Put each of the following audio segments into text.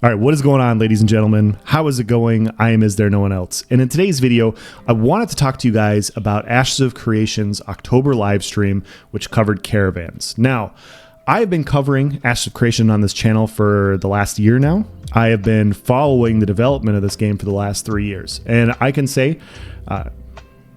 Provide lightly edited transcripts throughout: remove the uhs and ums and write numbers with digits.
All right, what is going on, ladies and gentlemen? How is it going? I am Is There No One Else? And in today's video, I wanted to talk to you guys about Ashes of Creation's October live stream, which covered Caravans. Now, I have been covering Ashes of Creation on this channel for the last year now. I have been following the development of this game for the last 3 years. And I can say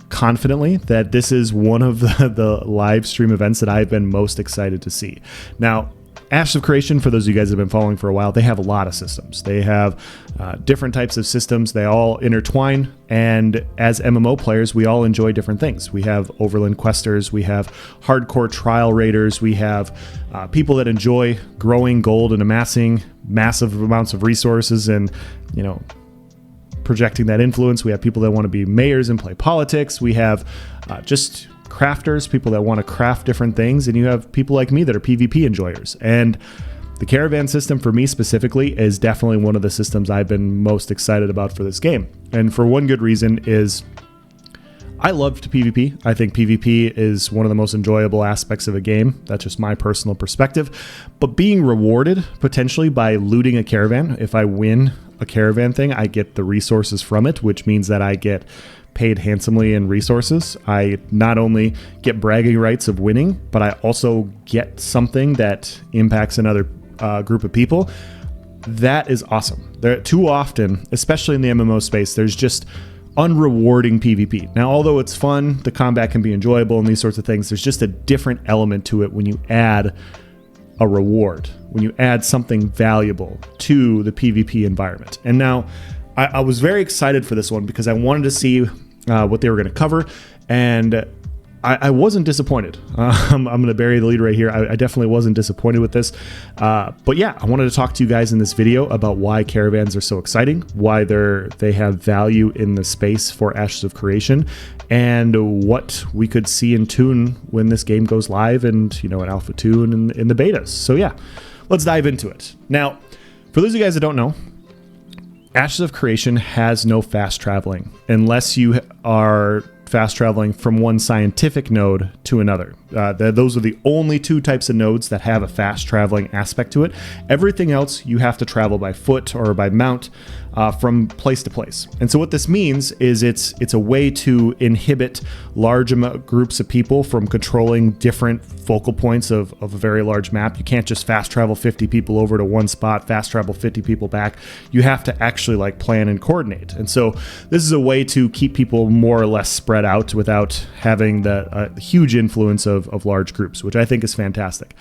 confidently that this is one of the live stream events that I've been most excited to see. Now, Ashes of Creation, for those of you guys that have been following for a while, they have a lot of systems. They have different types of systems. They all intertwine. And as MMO players, we all enjoy different things. We have overland questers. We have hardcore trial raiders. We have people that enjoy growing gold and amassing massive amounts of resources and, you know, projecting that influence. We have people that want to be mayors and play politics. We have just crafters, people that want to craft different things, and you have people like me that are PvP enjoyers. And the Caravan system for me specifically is definitely one of the systems I've been most excited about for this game. And for one good reason is I loved PvP. I think PvP is one of the most enjoyable aspects of a game. That's just my personal perspective. But being rewarded potentially by looting a caravan, if I win a caravan thing, I get the resources from it, which means that I get paid handsomely in resources. I not only get bragging rights of winning, but I also get something that impacts another group of people. That is awesome. Too often, especially in the MMO space, there's just unrewarding PvP. Now, although it's fun, the combat can be enjoyable and these sorts of things, there's just a different element to it when you add a reward, when you add something valuable to the PvP environment. And now, I was very excited for this one because I wanted to see what they were going to cover, and I wasn't disappointed. I'm going to bury the lead right here. I definitely wasn't disappointed with this. But yeah, I wanted to talk to you guys in this video about why Caravans are so exciting, why they have value in the space for Ashes of Creation, and what we could see in Tune when this game goes live and, you know, in Alpha 2 and in the betas. So yeah, let's dive into it. Now, for those of you guys that don't know, Ashes of Creation has no fast traveling unless you are fast traveling from one scientific node to another. Those are the only two types of nodes that have a fast traveling aspect to it. Everything else you have to travel by foot or by mount from place to place. And so what this means is it's a way to inhibit large groups of people from controlling different focal points of a very large map. You can't just fast travel 50 people over to one spot, fast travel 50 people back. You have to actually like plan and coordinate. And so this is a way to keep people more or less spread out without having the huge influence of large groups, which I think is fantastic.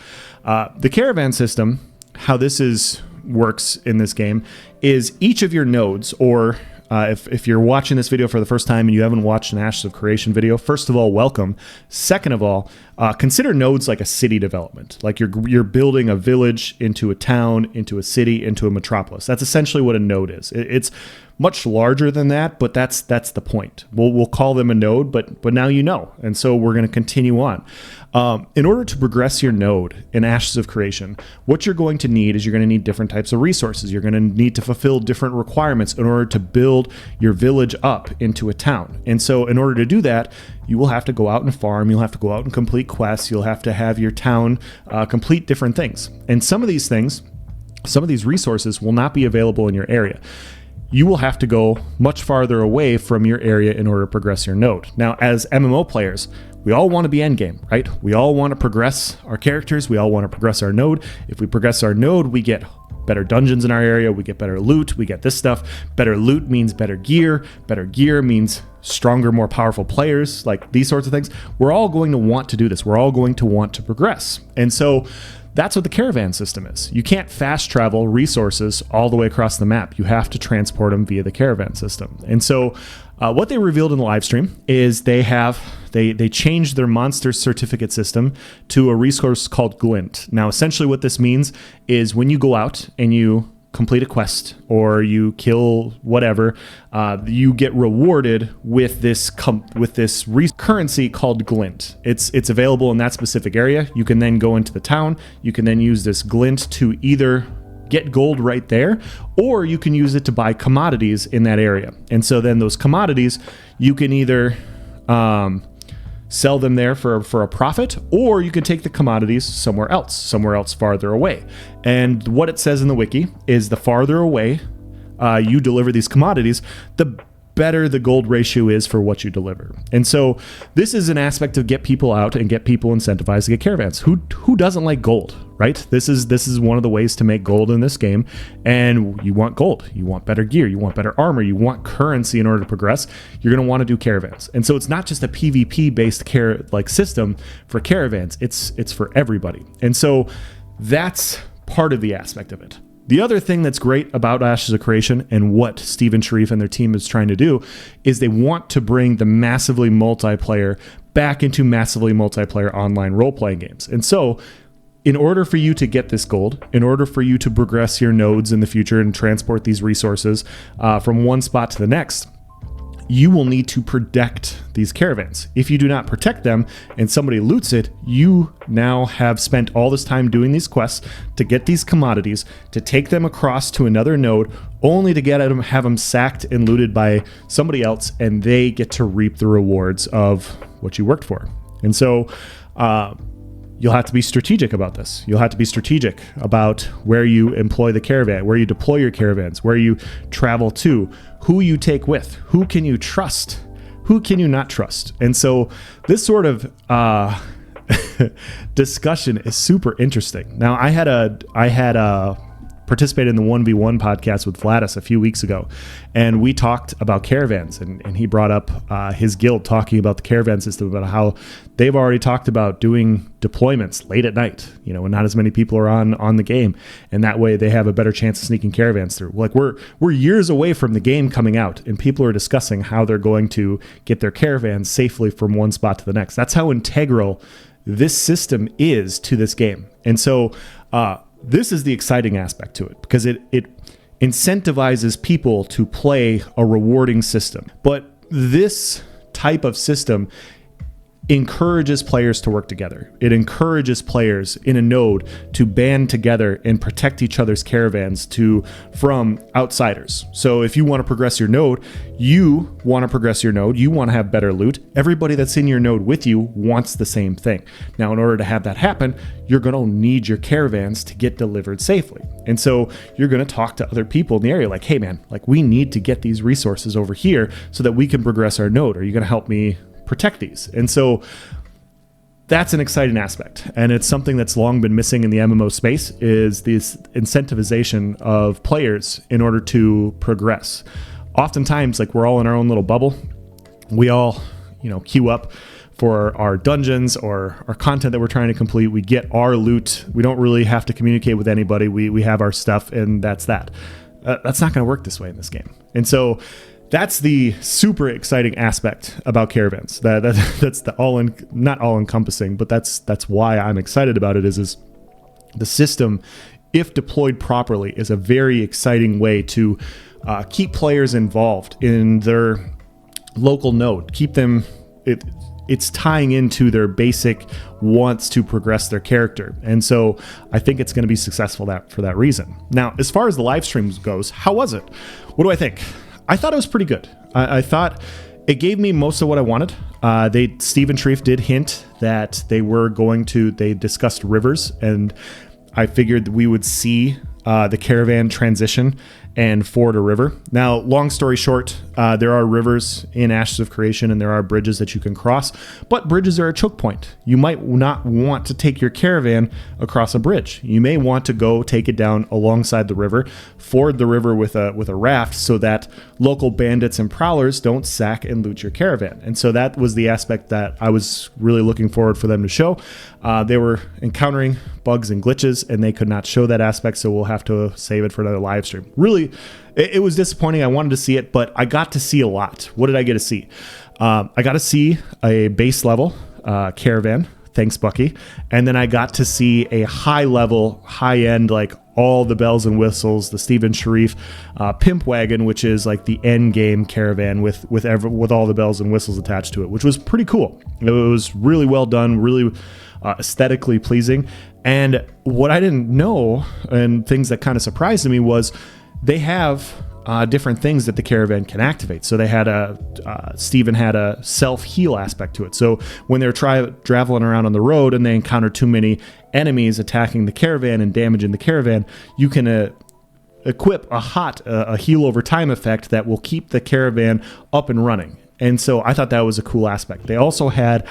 The Caravan system, how this works in this game, is each of your nodes, or if you're watching this video for the first time and you haven't watched an Ashes of Creation video, first of all, welcome. Second of all, consider nodes like a city development. Like you're building a village into a town, into a city, into a metropolis. That's essentially what a node is. It's much larger than that, but that's the point. We'll call them a node, but now you know. And so we're going to continue on. In order to progress your node in Ashes of Creation, what you're going to need is you're going to need different types of resources. You're going to need to fulfill different requirements in order to build your village up into a town. And so in order to do that, you will have to go out and farm. You'll have to go out and complete quests. You'll have to have your town complete different things. And some of these things, some of these resources will not be available in your area. You will have to go much farther away from your area in order to progress your node. Now, as MMO players, we all want to be endgame, right? We all want to progress our characters. We all want to progress our node. If we progress our node, we get better dungeons in our area. We get better loot. We get this stuff. Better loot means better gear. Better gear means stronger, more powerful players, like these sorts of things. We're all going to want to do this. We're all going to want to progress. And so that's what the Caravan system is. You can't fast travel resources all the way across the map. You have to transport them via the Caravan system. And so what they revealed in the live stream is they changed their monster certificate system to a resource called Glint. Now, essentially what this means is when you go out and you complete a quest or you kill whatever, you get rewarded with this currency called Glint. It's available in that specific area. You can then go into the town. You can then use this Glint to either get gold right there, or you can use it to buy commodities in that area. And so then those commodities, you can either sell them there for a profit, or you could take the commodities somewhere else farther away. And what it says in the wiki is the farther away you deliver these commodities, the better the gold ratio is for what you deliver. And so this is an aspect to get people out and get people incentivized to get caravans. Who doesn't like gold, right? This is one of the ways to make gold in this game. And you want gold, you want better gear, you want better armor, you want currency in order to progress. You're going to want to do caravans. And so it's not just a PvP based system for caravans. It's for everybody. And so that's part of the aspect of it. The other thing that's great about Ashes of Creation and what Steven Sharif and their team is trying to do is they want to bring the massively multiplayer back into massively multiplayer online role-playing games. And so in order for you to get this gold, in order for you to progress your nodes in the future and transport these resources from one spot to the next, you will need to protect these caravans. If you do not protect them and somebody loots it, you now have spent all this time doing these quests to get these commodities, to take them across to another node, only to have them sacked and looted by somebody else, and they get to reap the rewards of what you worked for. And so you'll have to be strategic about this. You'll have to be strategic about where you employ the caravan, where you deploy your caravans, where you travel to, who you take with, who can you trust, who can you not trust. And so this sort of discussion is super interesting. Now, I had participated in the 1v1 podcast with Vladis a few weeks ago, and we talked about caravans, and he brought up his guild talking about the caravan system, about how they've already talked about doing deployments late at night, when not as many people are on the game, and that way they have a better chance of sneaking caravans through. Like we're years away from the game coming out, and people are discussing how they're going to get their caravans safely from one spot to the next. That's how integral this system is to this game. And so this is the exciting aspect to it, because it incentivizes people to play a rewarding system. But this type of system encourages players to work together. It encourages players in a node to band together and protect each other's caravans from outsiders. So if you want to progress your node, you want to have better loot. Everybody that's in your node with you wants the same thing. Now, in order to have that happen, you're going to need your caravans to get delivered safely. And so you're going to talk to other people in the area like, hey man, we need to get these resources over here so that we can progress our node. Are you going to help me protect these? And so that's an exciting aspect, and it's something that's long been missing in the MMO space, is this incentivization of players in order to progress. Oftentimes, we're all in our own little bubble. We all, queue up for our dungeons or our content that we're trying to complete. We get our loot. We don't really have to communicate with anybody. We have our stuff, and that's that. That's not going to work this way in this game. And so that's the super exciting aspect about caravans. That's the not all encompassing, but that's why I'm excited about it. Is the system, if deployed properly, is a very exciting way to keep players involved in their local node. Keep them. It's tying into their basic wants to progress their character. And so I think it's going to be successful for that reason. Now, as far as the live streams goes, how was it? What do I think? I thought it was pretty good. I thought it gave me most of what I wanted. Steven Sharif did hint that they discussed rivers, and I figured we would see the caravan transition and ford a river. Now, long story short, there are rivers in Ashes of Creation, and there are bridges that you can cross, but bridges are a choke point. You might not want to take your caravan across a bridge. You may want to go take it down alongside the river, ford the river with a raft, so that local bandits and prowlers don't sack and loot your caravan. And so that was the aspect that I was really looking forward for them to show. They were encountering bugs and glitches, and they could not show that aspect, so we'll have to save it for another live stream. Really, it was disappointing. I wanted to see it, but I got to see a lot. What did I get to see? I got to see a base level caravan. Thanks, Bucky. And then I got to see a high level, high end, all the bells and whistles, the Steven Sharif pimp wagon, which is the end game caravan with all the bells and whistles attached to it, which was pretty cool. It was really well done, really aesthetically pleasing. And what I didn't know, and things that kind of surprised me, was they have different things that the Caravan can activate. So they had Steven had a self-heal aspect to it. So when they're traveling around on the road and they encounter too many enemies attacking the Caravan and damaging the Caravan, you can equip a heal over time effect that will keep the Caravan up and running. And so I thought that was a cool aspect. They also had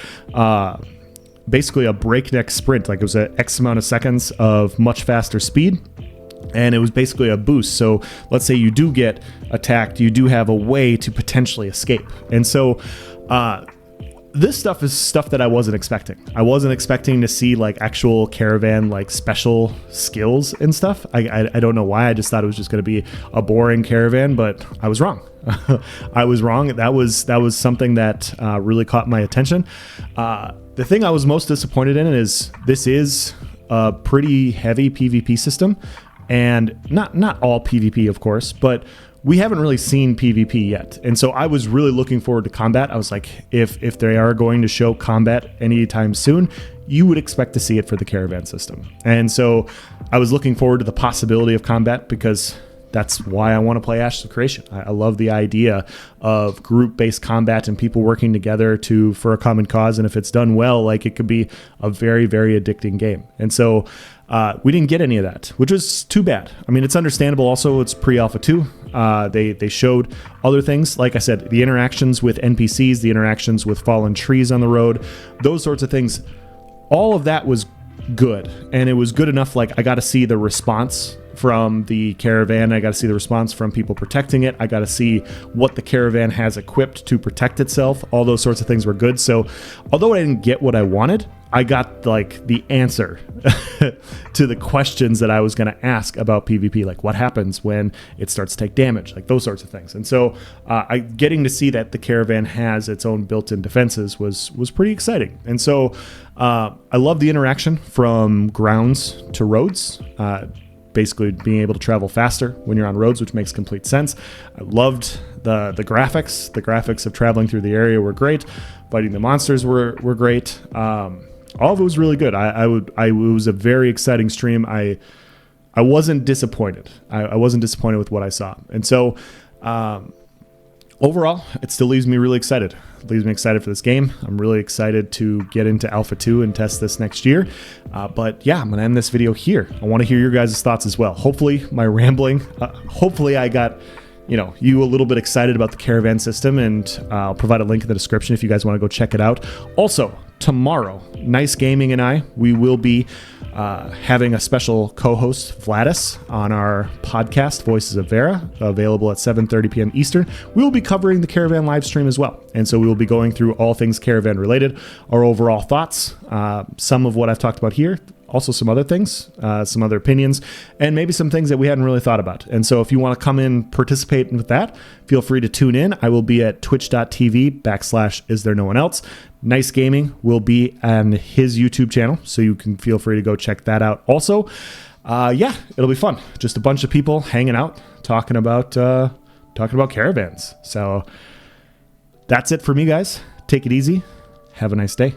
basically a breakneck sprint, like it was an X amount of seconds of much faster speed. And it was basically a boost. So let's say you do get attacked, you do have a way to potentially escape. And so this stuff is stuff that I wasn't expecting. I wasn't expecting to see like actual Caravan like special skills and stuff. I don't know why. I just thought it was just going to be a boring Caravan, but I was wrong. I was wrong. That was something that really caught my attention. The thing I was most disappointed in is this is a pretty heavy PvP system. And not all PvP, of course, but we haven't really seen PvP yet. And so I was really looking forward to combat. I was like, if they are going to show combat anytime soon, you would expect to see it for the Caravan system. And so I was looking forward to the possibility of combat because that's why I want to play Ashes of Creation. I love the idea of group-based combat and people working together for a common cause. And if it's done well, like it could be a very, very addicting game. And so we didn't get any of that, which was too bad. I mean, it's understandable. Also, it's pre-alpha 2. They showed other things. Like I said, the interactions with NPCs, the interactions with fallen trees on the road, those sorts of things. All of that was good. And it was good enough. Like I got to see the response from the Caravan. I got to see the response from people protecting it. I got to see what the Caravan has equipped to protect itself. All those sorts of things were good. So although I didn't get what I wanted, I got like the answer to the questions that I was going to ask about PvP, like what happens when it starts to take damage, like those sorts of things. And so getting to see that the Caravan has its own built-in defenses was pretty exciting. And so I love the interaction from grounds to roads. Basically being able to travel faster when you're on roads, which makes complete sense. I loved the graphics. The graphics of traveling through the area were great. Fighting the monsters were great. All of it was really good. It was a very exciting stream. I wasn't disappointed. I wasn't disappointed with what I saw. And so overall, it still leaves me really excited. It leaves me excited for this game. I'm really excited to get into Alpha 2 and test this next year. But yeah, I'm going to end this video here. I want to hear your guys' thoughts as well. Hopefully my rambling, hopefully I got you a little bit excited about the Caravan system, and I'll provide a link in the description if you guys want to go check it out. Also, tomorrow, Nice Gaming and we will be having a special co-host, Vladis, on our podcast, Voices of Vera, available at 7:30 p.m. Eastern. We will be covering the Caravan live stream as well. And so we will be going through all things Caravan related, our overall thoughts, some of what I've talked about here, also some other things, some other opinions, and maybe some things that we hadn't really thought about. And so if you want to come in, participate with that, feel free to tune in. I will be at twitch.tv/istherenoneelse. Nice Gaming will be on his YouTube channel, so you can feel free to go check that out also. Yeah, it'll be fun. Just a bunch of people hanging out, talking about Caravans. So that's it for me, guys. Take it easy. Have a nice day.